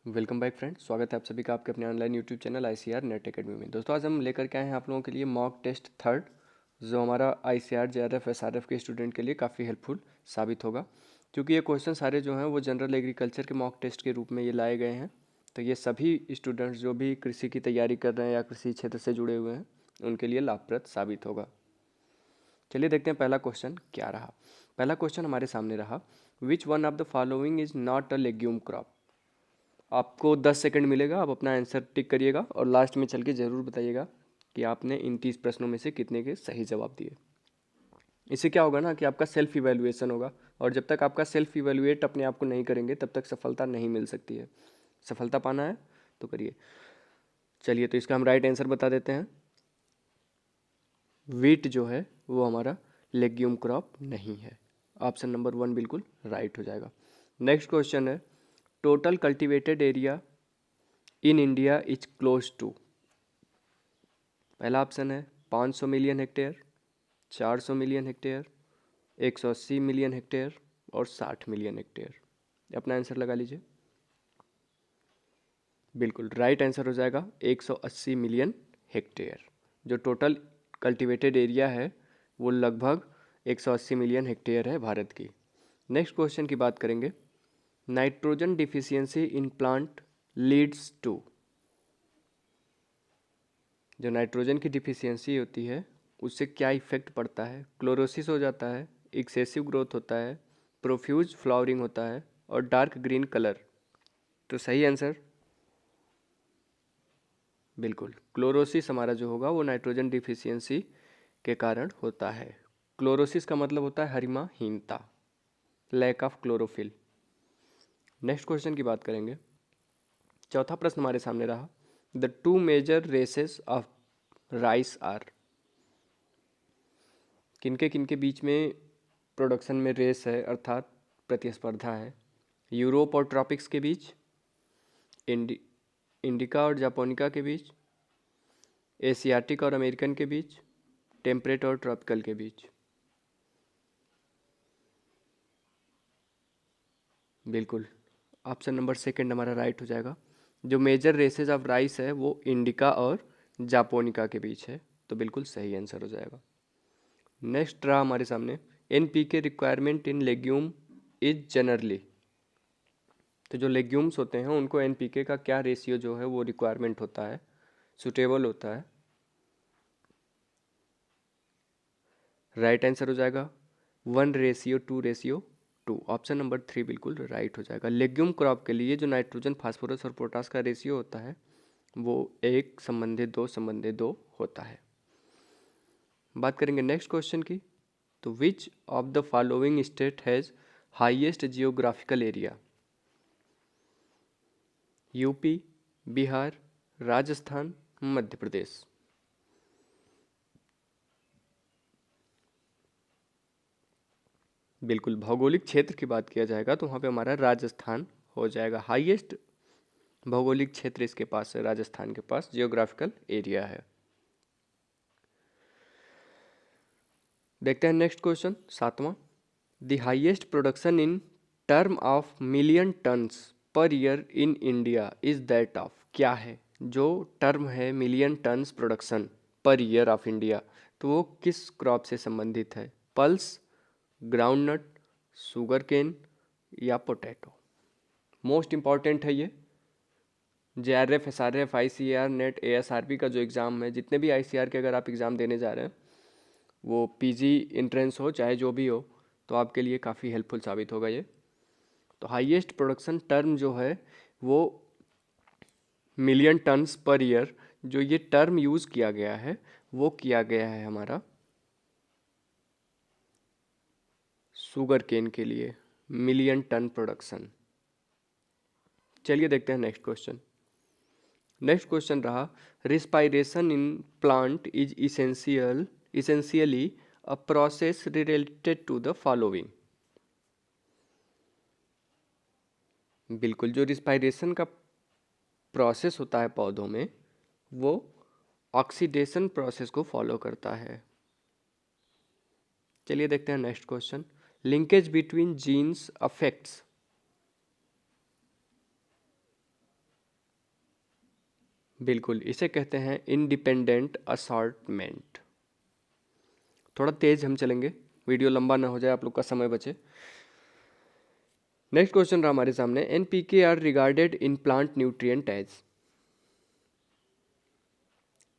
Welcome back friends, स्वागत है आप सभी का आपके अपने online YouTube channel ICR net academy में। दोस्तों आज हम लेकर के आए हैं आप लोगों के लिए मॉक टेस्ट थर्ड, जो हमारा आईसीआर जेआरएफ एसआरएफ के स्टूडेंट के लिए काफ़ी हेल्पफुल साबित होगा, क्योंकि ये क्वेश्चन सारे जो हैं वो जनरल एग्रीकल्चर के मॉक टेस्ट के रूप में ये लाए गए हैं। तो ये सभी स्टूडेंट्स जो भी कृषि की तैयारी कर रहे हैं या कृषि क्षेत्र से जुड़े हुए हैं उनके लिए लाभप्रद साबित होगा। चलिए देखते हैं पहला क्वेश्चन क्या रहा। पहला क्वेश्चन हमारे सामने रहा, which one of the following is not a legume crop. आपको 10 सेकंड मिलेगा, आप अपना आंसर टिक करिएगा और लास्ट में चल के ज़रूर बताइएगा कि आपने इन 30 प्रश्नों में से कितने के सही जवाब दिए। इससे क्या होगा ना कि आपका सेल्फ इवैल्यूएशन होगा, और जब तक आपका सेल्फ इवैल्यूएट अपने आप को नहीं करेंगे तब तक सफलता नहीं मिल सकती है। सफलता पाना है तो करिए। चलिए तो इसका हम राइट आंसर बता देते हैं। वीट जो है वो हमारा लेग्यूम क्रॉप नहीं है। ऑप्शन नंबर 1 बिल्कुल राइट हो जाएगा। नेक्स्ट क्वेश्चन है, total cultivated area in India is close to. पहला ऑप्शन है 500 million hectare, 400 million hectare, 180 million hectare और 60 मिलियन हेक्टेयर। अपना आंसर लगा लीजिए। बिल्कुल राइट आंसर हो जाएगा 180 मिलियन हेक्टेयर। जो टोटल कल्टीवेटेड एरिया है वो लगभग 180 मिलियन हेक्टेयर है भारत की। नेक्स्ट क्वेश्चन की बात करेंगे, nitrogen deficiency in plant leads to. जो नाइट्रोजन की डिफिशियंसी होती है उससे क्या इफेक्ट पड़ता है? क्लोरोसिस हो जाता है, एक्सेसिव ग्रोथ होता है, प्रोफ्यूज फ्लावरिंग होता है और डार्क ग्रीन कलर। तो सही आंसर बिल्कुल क्लोरोसिस हमारा जो होगा वो नाइट्रोजन डिफिशियंसी के कारण होता है। क्लोरोसिस का मतलब होता है हरिमाहीनता, lack of chlorophyll. Next question की बात करेंगे। चौथा प्रश्न हमारे सामने रहा, the two major races of rice are. किनके बीच में प्रोडक्शन में रेस है अर्थात प्रतिस्पर्धा है? यूरोप और ट्रॉपिक्स के बीच, इंडिका और जापोनिका के बीच, एशियाटिक और अमेरिकन के बीच, टेम्परेट और ट्रॉपिकल के बीच। बिल्कुल ऑप्शन नंबर सेकंड हमारा राइट हो जाएगा। जो मेजर रेसेस ऑफ राइस है वो इंडिका और जापोनिका के बीच है, तो बिल्कुल सही आंसर हो जाएगा। नेक्स्ट रहा हमारे सामने, NPK requirement in legume is generally. तो जो लेग्यूम्स होते हैं उनको एनपीके का क्या रेशियो जो है वो रिक्वायरमेंट होता है, सुटेबल होता है? राइट आंसर हो जाएगा 1:2:2। ऑप्शन नंबर 3 बिल्कुल राइट हो जाएगा। लेग्यूम क्रॉप के लिए जो नाइट्रोजन, फास्फोरस और पोटास का रेशियो होता है वो 1:2:2 होता है। बात करेंगे नेक्स्ट क्वेश्चन की, तो which of the following state has highest geographical area? UP, Bihar, Rajasthan, Madhya Pradesh. बिल्कुल भौगोलिक क्षेत्र की बात किया जाएगा तो वहाँ पे हमारा राजस्थान हो जाएगा। हाईएस्ट भौगोलिक क्षेत्र इसके पास है, राजस्थान के पास जियोग्राफिकल एरिया है। देखते हैं नेक्स्ट क्वेश्चन, सातवां, the highest production in term of million turns per year in India is that of. क्या है जो टर्म है million turns production per year of India, तो वो किस क्रॉप से संबंधित है? पल्स, ग्राउंडनट, शुगर केन या पोटैटो? मोस्ट इंपॉर्टेंट है ये। जेआरएफ, एसआरएफ, आईसीआर, नेट, एएसआरपी का जो एग्ज़ाम है, जितने भी आईसीआर के अगर आप एग्ज़ाम देने जा रहे हैं, वो पीजी एंट्रेंस हो चाहे जो भी हो, तो आपके लिए काफ़ी हेल्पफुल साबित होगा ये। तो हाईएस्ट प्रोडक्शन टर्म जो है वो मिलियन टन्स पर ईयर, जो ये टर्म यूज़ किया गया है वो किया गया है हमारा शुगर केन के लिए, मिलियन टन प्रोडक्शन। चलिए देखते हैं नेक्स्ट क्वेश्चन। नेक्स्ट क्वेश्चन रहा, respiration in plant is essentially a process related to the following. बिल्कुल जो रिस्पायरेशन का प्रोसेस होता है पौधों में वो ऑक्सीडेशन प्रोसेस को फॉलो करता है। चलिए देखते हैं next question, linkage between genes affects. बिल्कुल, इसे कहते हैं इंडिपेंडेंट असॉर्टमेंट। थोड़ा तेज हम चलेंगे, वीडियो लंबा ना हो जाए, आप लोग का समय बचे। नेक्स्ट क्वेश्चन रहा हमारे सामने, NPK are regarded in plant nutrient as.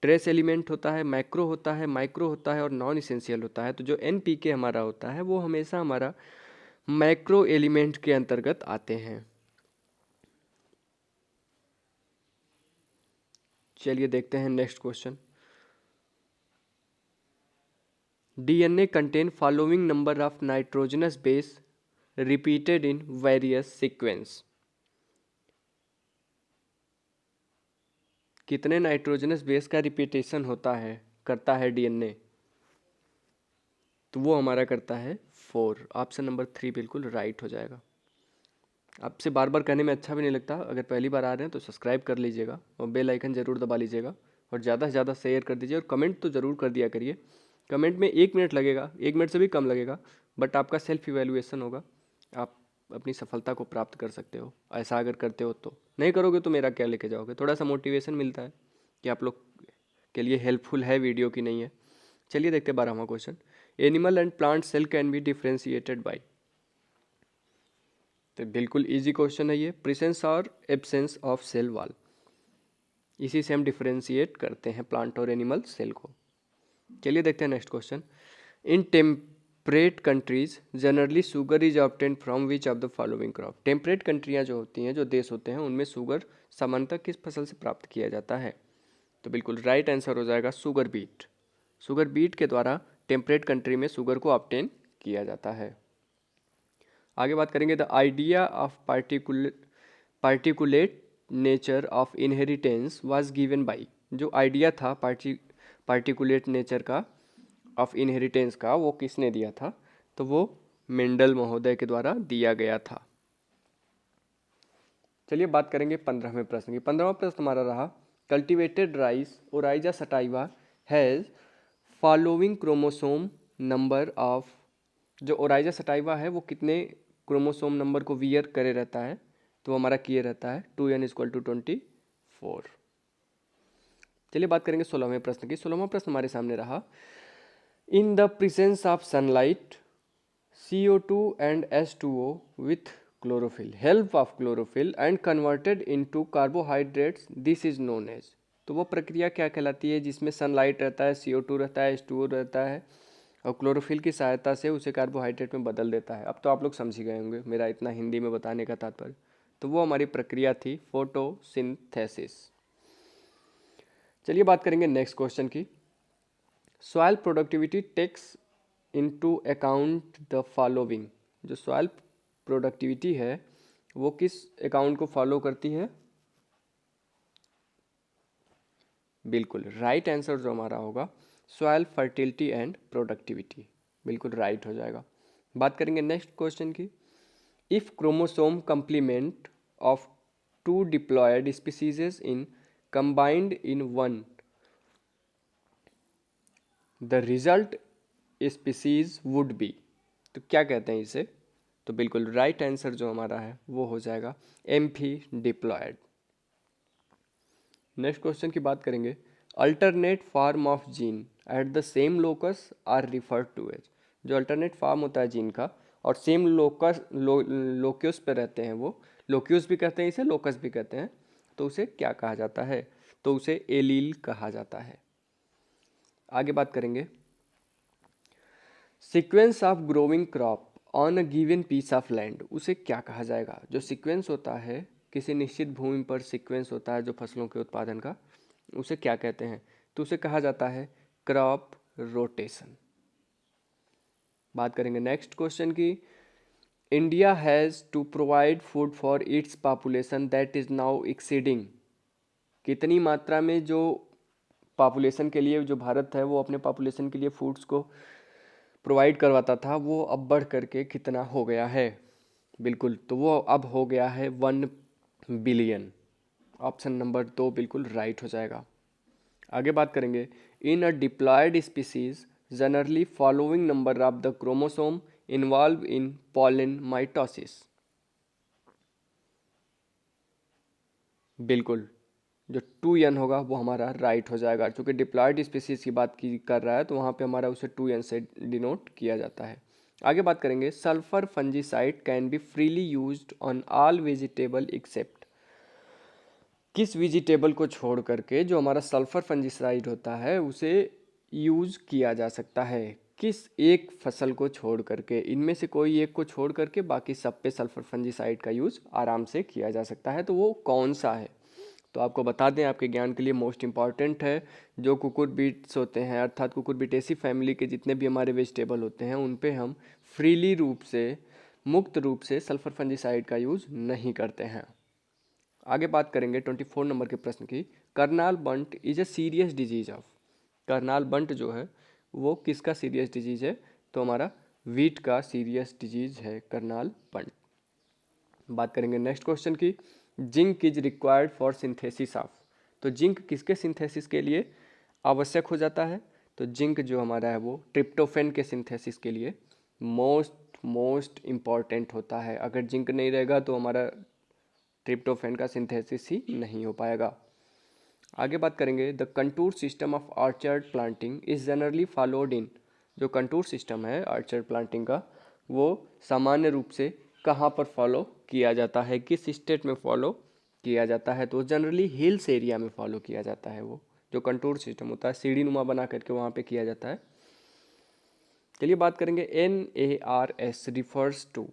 Trace element होता है, मैक्रो होता है, माइक्रो होता है और नॉन इसेंशियल होता है। तो जो एनपीके हमारा होता है वो हमेशा हमारा मैक्रो एलिमेंट के अंतर्गत आते हैं। चलिए देखते हैं next question. DNA contain following number of nitrogenous base repeated in various sequence. कितने नाइट्रोजनस बेस का रिपीटेशन होता है, करता है डीएनए? तो वो हमारा करता है 4। ऑप्शन नंबर 3 बिल्कुल राइट हो जाएगा। आपसे बार बार कहने में अच्छा भी नहीं लगता, अगर पहली बार आ रहे हैं तो सब्सक्राइब कर लीजिएगा और बेल आइकन ज़रूर दबा लीजिएगा और ज़्यादा से ज़्यादा शेयर कर दीजिए और कमेंट तो ज़रूर कर दिया करिए। कमेंट में 1 मिनट लगेगा, 1 मिनट से भी कम लगेगा, बट आपका सेल्फ इवैल्यूएशन होगा, आप अपनी सफलता को प्राप्त कर सकते हो। ऐसा अगर करते हो तो, नहीं करोगे तो मेरा क्या लेके जाओगे? थोड़ा सा मोटिवेशन मिलता है कि आप लोग के लिए हेल्पफुल है वीडियो की नहीं है। चलिए देखते हैं 12वां question. Animal and plant cell can be differentiated by. तो बिल्कुल इजी क्वेश्चन है ये, प्रेजेंस और एब्सेंस ऑफ सेल वॉल। इसी से हम डिफ्रेंशिएट करते हैं प्लांट और एनिमल सेल को। चलिए देखते हैं next question. In temperate countries generally sugar is obtained from which of the following crop. Temperate कंट्रियाँ जो होती हैं, जो देश होते हैं, उनमें शुगर सामान्यतः किस फसल से प्राप्त किया जाता है? तो बिल्कुल राइट आंसर हो जाएगा शुगर बीट। शुगर बीट के द्वारा टेम्परेट कंट्री में शुगर को ऑब्टेन किया जाता है। आगे बात करेंगे, the idea of particulate nature of inheritance was given by. जो आइडिया था पार्टिकुलेट नेचर का, ऑफ इनहेरिटेंस का, वो किसने दिया था? तो वो मेंडल महोदय के द्वारा दिया गया था। चलिए बात करेंगे 15वें प्रश्न की। 15वां प्रश्न हमारा रहा, cultivated rice Oryza sativa has following chromosome number of. जो ओराइजा सटाइवा है वो कितने क्रोमोसोम नंबर को वियर करे रहता है? तो हमारा किए रहता है 2n = 24। चलिए बात करेंगे 16वें प्रश्न की। 16वां प्रश्न हमारे सामने रहा, in the presence of sunlight CO2 and H2O with chlorophyll, help of chlorophyll and converted into carbohydrates, this is known as। तो वो प्रक्रिया क्या कहलाती है जिसमें सनलाइट रहता है, CO2 रहता है, H2O रहता है और क्लोरोफिल की सहायता से उसे कार्बोहाइड्रेट में बदल देता है? अब तो आप लोग समझ ही गए होंगे मेरा इतना हिंदी में बताने का तात्पर्य। तो वो हमारी प्रक्रिया थी फोटोसिंथेसिस। चलिए बात करेंगे नेक्स्ट क्वेश्चन की। Soil productivity takes into account the following. जो सॉइल प्रोडक्टिविटी है वो किस अकाउंट को फॉलो करती है? बिल्कुल राइट आंसर जो हमारा होगा सॉइल फर्टिलिटी एंड प्रोडक्टिविटी, बिल्कुल राइट हो जाएगा। बात करेंगे नेक्स्ट क्वेश्चन की। If chromosome complement of 2 diploid species in combined in 1, the result species would be. तो क्या कहते हैं इसे? तो बिल्कुल राइट आंसर जो हमारा है वो हो जाएगा एम्फी डिप्लॉयड। नेक्स्ट क्वेश्चन की बात करेंगे, alternate form of gene at the same locus are referred to as. जो अल्टरनेट फॉर्म होता है जीन का और सेम लोकस लोक्यूस पे रहते हैं, वो लोक्यूस भी कहते हैं इसे, लोकस भी कहते हैं, तो उसे क्या कहा जाता है? तो उसे एलील कहा जाता है। आगे बात करेंगे, sequence of growing crop on a given piece of land, उसे क्या कहा जाएगा? जो सीक्वेंस होता है किसी निश्चित भूमि पर, सीक्वेंस होता है जो फसलों के उत्पादन का, उसे क्या कहते हैं? तो उसे कहा जाता है क्रॉप रोटेशन। बात करेंगे नेक्स्ट क्वेश्चन की। India has to provide food for its population that is now exceeding. कितनी मात्रा में जो पॉपुलेशन के लिए, जो भारत है वो अपने पॉपुलेशन के लिए फूड्स को प्रोवाइड करवाता था, वो अब बढ़ करके कितना हो गया है? बिल्कुल, तो वो अब हो गया है 1 बिलियन। ऑप्शन नंबर 2 बिल्कुल राइट हो जाएगा। आगे बात करेंगे, in a diploid species generally following number of the chromosome involve in pollen mitosis. बिल्कुल जो 2n होगा वो हमारा राइट हो जाएगा। चूँकि डिप्लॉयड स्पीसीज की बात की कर रहा है तो वहाँ पे हमारा उसे 2n से डिनोट किया जाता है। आगे बात करेंगे, sulphur fungicide can be freely used on all vegetable except. किस वेजिटेबल को छोड़ करके जो हमारा सल्फर फंजीसाइड होता है उसे यूज किया जा सकता है? किस एक फसल को छोड़ करके, इनमें से कोई एक को छोड़ करके बाकी सब पे सल्फर फंजीसाइड का यूज आराम से किया जा सकता है, तो वो कौन सा है? तो आपको बता दें, आपके ज्ञान के लिए मोस्ट इंपॉर्टेंट है, जो कुकुरबिट्स होते हैं अर्थात कुकुरबिटेसी फैमिली के जितने भी हमारे वेजिटेबल होते हैं उन पे हम फ्रीली रूप से, मुक्त रूप से सल्फर फंजीसाइड का यूज़ नहीं करते हैं। आगे बात करेंगे 24 नंबर के प्रश्न की, Karnal bunt is a serious disease of. Karnal bunt जो है वो किसका सीरियस डिजीज है? तो हमारा वीट का सीरियस डिजीज है करनाल बंट। बात करेंगे नेक्स्ट क्वेश्चन की, zinc is required for synthesis of. तो जिंक किसके सिंथेसिस के लिए आवश्यक हो जाता है? तो जिंक जो हमारा है वो ट्रिप्टोफेन के सिंथेसिस के लिए मोस्ट इम्पॉर्टेंट होता है। अगर जिंक नहीं रहेगा तो हमारा ट्रिप्टोफेन का सिंथेसिस ही नहीं हो पाएगा। आगे बात करेंगे, the contour system of orchard planting is generally followed in. जो कंटूर सिस्टम है ऑर्चर्ड प्लांटिंग का वो सामान्य रूप से कहाँ पर फॉलो किया जाता है, किस स्टेट में फॉलो किया जाता है? तो जनरली हिल्स एरिया में फॉलो किया जाता है। वो जो कंटूर सिस्टम होता है सीढ़ी नुमा बना करके वहाँ पे किया जाता है। चलिए बात करेंगे, NARS refers to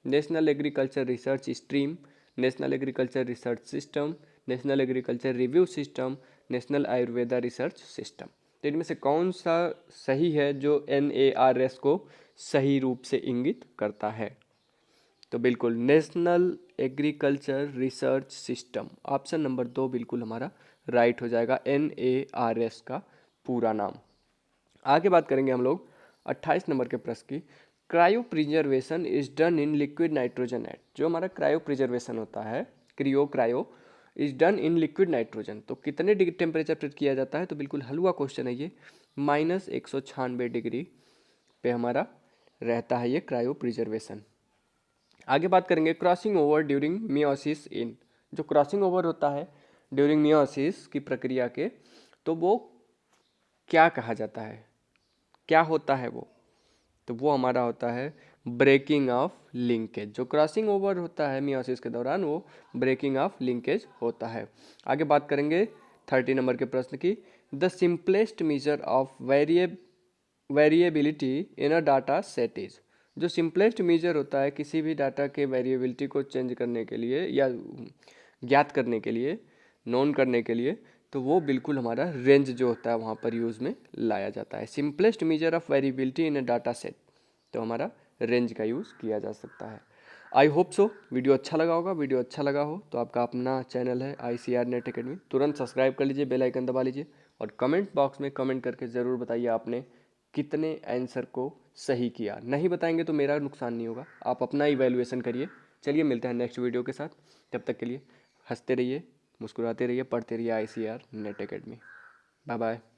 national agriculture research stream, national agriculture research system, national agriculture review system, national Ayurveda research system. तो इनमें से कौन सा सही है जो NARS को सही रूप से इंगित करता है? तो बिल्कुल national agriculture research system, option number 2 बिल्कुल हमारा राइट हो जाएगा, NARS का पूरा नाम। आगे बात करेंगे हम लोग 28 नंबर के प्रश्न की, cryo preservation is done in liquid nitrogen eight. जो हमारा क्रायो प्रिजर्वेशन होता है, cryo is done in liquid nitrogen, तो कितने डिग्री टेम्परेचर पर किया जाता है? तो बिल्कुल हलवा क्वेश्चन है ये, -196 डिग्री पे हमारा रहता है ये क्रायो प्रिजर्वेशन। आगे बात करेंगे, क्रॉसिंग ओवर ड्यूरिंग मियोसिस इन। जो क्रॉसिंग ओवर होता है ड्यूरिंग मियोसिस की प्रक्रिया के, तो वो क्या कहा जाता है, क्या होता है वो? तो वो हमारा होता है ब्रेकिंग ऑफ लिंकेज। जो क्रॉसिंग ओवर होता है मियोसिस के दौरान वो ब्रेकिंग ऑफ लिंकेज होता है। आगे बात करेंगे 30 नंबर के प्रश्न की, the simplest measure of variability in a data set is. जो सिंपलेस्ट मेजर होता है किसी भी डाटा के वेरिएबिलिटी को चेंज करने के लिए या ज्ञात करने के लिए, नोन करने के लिए, तो वो बिल्कुल हमारा रेंज जो होता है वहाँ पर यूज़ में लाया जाता है। Simplest measure of variability in a data set, तो हमारा रेंज का यूज़ किया जा सकता है। आई होप सो वीडियो अच्छा लगा होगा। वीडियो अच्छा लगा हो तो आपका अपना चैनल है ICR नेट अकेडमी, तुरंत सब्सक्राइब कर लीजिए, बेल आइकन दबा लीजिए और कमेंट बॉक्स में कमेंट करके ज़रूर बताइए आपने कितने आंसर को सही किया। नहीं बताएंगे तो मेरा नुकसान नहीं होगा, आप अपना इवैल्यूएशन करिए। चलिए मिलते हैं नेक्स्ट वीडियो के साथ, तब तक के लिए हंसते रहिए, मुस्कुराते रहिए, पढ़ते रहिए ICR net academy. Bye bye.